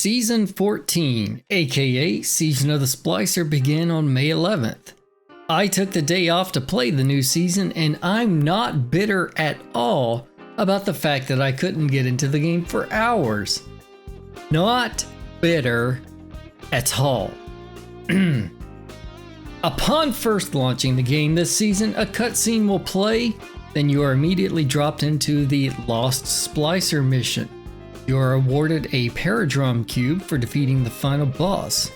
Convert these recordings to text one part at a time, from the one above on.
Season 14, aka Season of the Splicer, began on May 11th. I took the day off to play the new season, and I'm not bitter at all about the fact that I couldn't get into the game for hours. Not bitter at all. Upon first launching the game this season, a cutscene will play, then you are immediately dropped into the Lost Splicer mission. You are awarded a Paradrum Cube for defeating the final boss.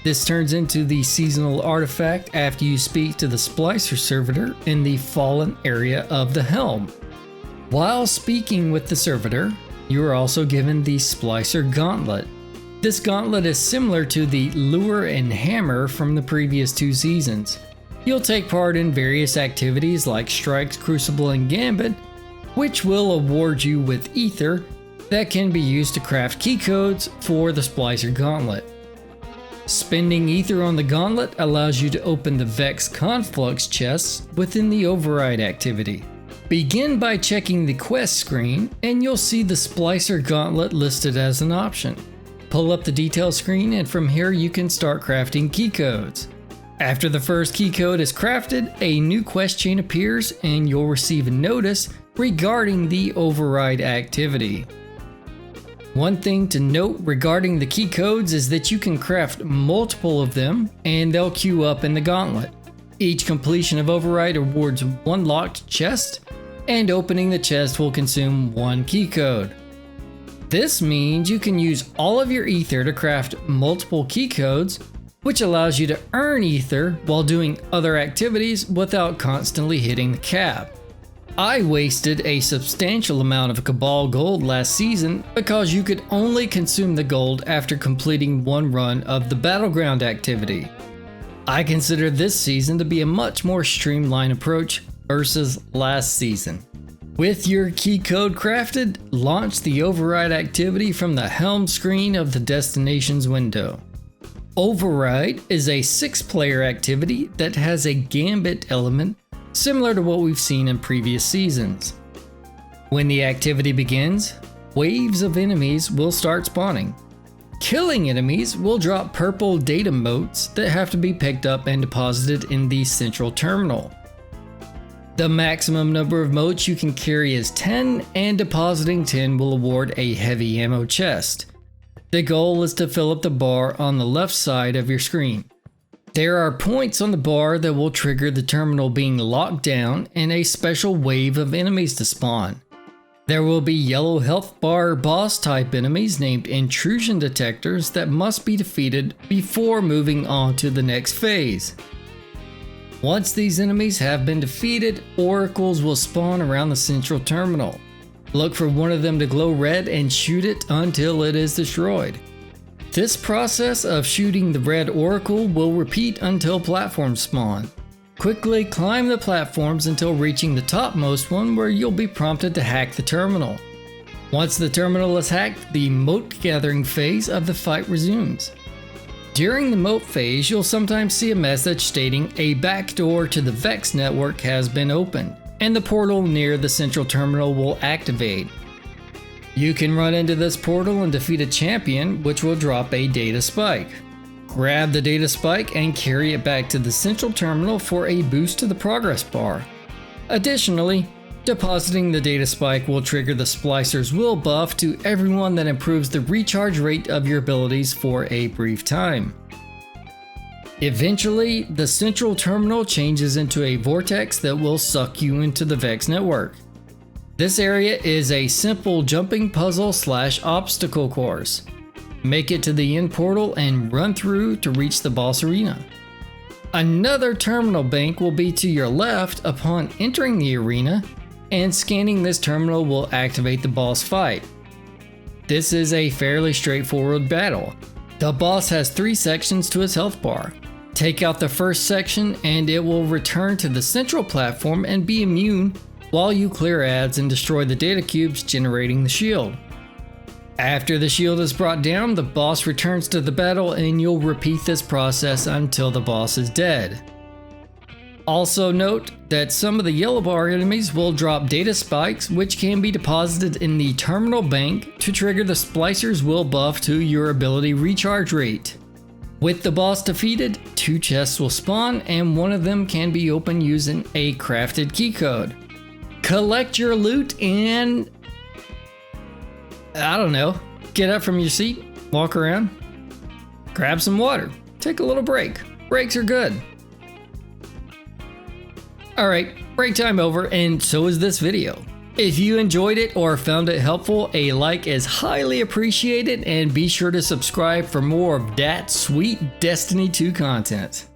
This turns into the seasonal artifact after you speak to the Splicer servitor in the fallen area of the Helm. While speaking with the servitor, you are also given the Splicer Gauntlet. This gauntlet is similar to the lure and hammer from the previous two seasons. You'll take part in various activities like strikes, crucible, and gambit, which will award you with ether that can be used to craft key codes for the Splicer Gauntlet. Spending ether on the gauntlet allows you to open the Vex Conflux chests within the override activity. Begin by checking the quest screen and you'll see the Splicer Gauntlet listed as an option. Pull up the detail screen and from here you can start crafting key codes. After the first key code is crafted, a new quest chain appears and you'll receive a notice regarding the override activity. One thing to note regarding the key codes is that you can craft multiple of them and they'll queue up in the gauntlet. Each completion of override awards one locked chest, and opening the chest will consume one key code. This means you can use all of your ether to craft multiple key codes, which allows you to earn ether while doing other activities without constantly hitting the cap. I wasted a substantial amount of Cabal gold last season because you could only consume the gold after completing one run of the Battleground activity. I consider this season to be a much more streamlined approach versus last season. With your key code crafted, launch the override activity from the helm screen of the destinations window. Override is a 6-player activity that has a gambit element similar to what we've seen in previous seasons. When the activity begins, waves of enemies will start spawning. Killing enemies will drop purple data motes that have to be picked up and deposited in the central terminal. The maximum number of motes you can carry is 10, and depositing 10 will award a heavy ammo chest. The goal is to fill up the bar on the left side of your screen. There are points on the bar that will trigger the terminal being locked down and a special wave of enemies to spawn. There will be yellow health bar boss type enemies named intrusion detectors that must be defeated before moving on to the next phase. Once these enemies have been defeated, oracles will spawn around the central terminal. Look for one of them to glow red and shoot it until it is destroyed. This process of shooting the red oracle will repeat until platforms spawn. Quickly climb the platforms until reaching the topmost one, where you'll be prompted to hack the terminal. Once the terminal is hacked, the mote gathering phase of the fight resumes. During the mote phase, you'll sometimes see a message stating a backdoor to the Vex network has been opened, and the portal near the central terminal will activate. You can run into this portal and defeat a champion, which will drop a data spike. Grab the data spike and carry it back to the central terminal for a boost to the progress bar. Additionally, depositing the data spike will trigger the Splicer's Will buff to everyone that improves the recharge rate of your abilities for a brief time. Eventually, the central terminal changes into a vortex that will suck you into the Vex network. This area is a simple jumping puzzle / obstacle course. Make it to the end portal and run through to reach the boss arena. Another terminal bank will be to your left upon entering the arena, and scanning this terminal will activate the boss fight. This is a fairly straightforward battle. The boss has 3 sections to his health bar. Take out the first section and it will return to the central platform and be immune while you clear ads and destroy the data cubes generating the shield. After the shield is brought down, the boss returns to the battle and you'll repeat this process until the boss is dead. Also note that some of the yellow bar enemies will drop data spikes, which can be deposited in the terminal bank to trigger the Splicer's will buff to your ability recharge rate. With the boss defeated, 2 chests will spawn and one of them can be opened using a crafted key code. Collect your loot and, I don't know, get up from your seat, walk around, grab some water, take a little break. Breaks are good. Alright, break time over, and so is this video. If you enjoyed it or found it helpful, a like is highly appreciated, and be sure to subscribe for more of that sweet Destiny 2 content.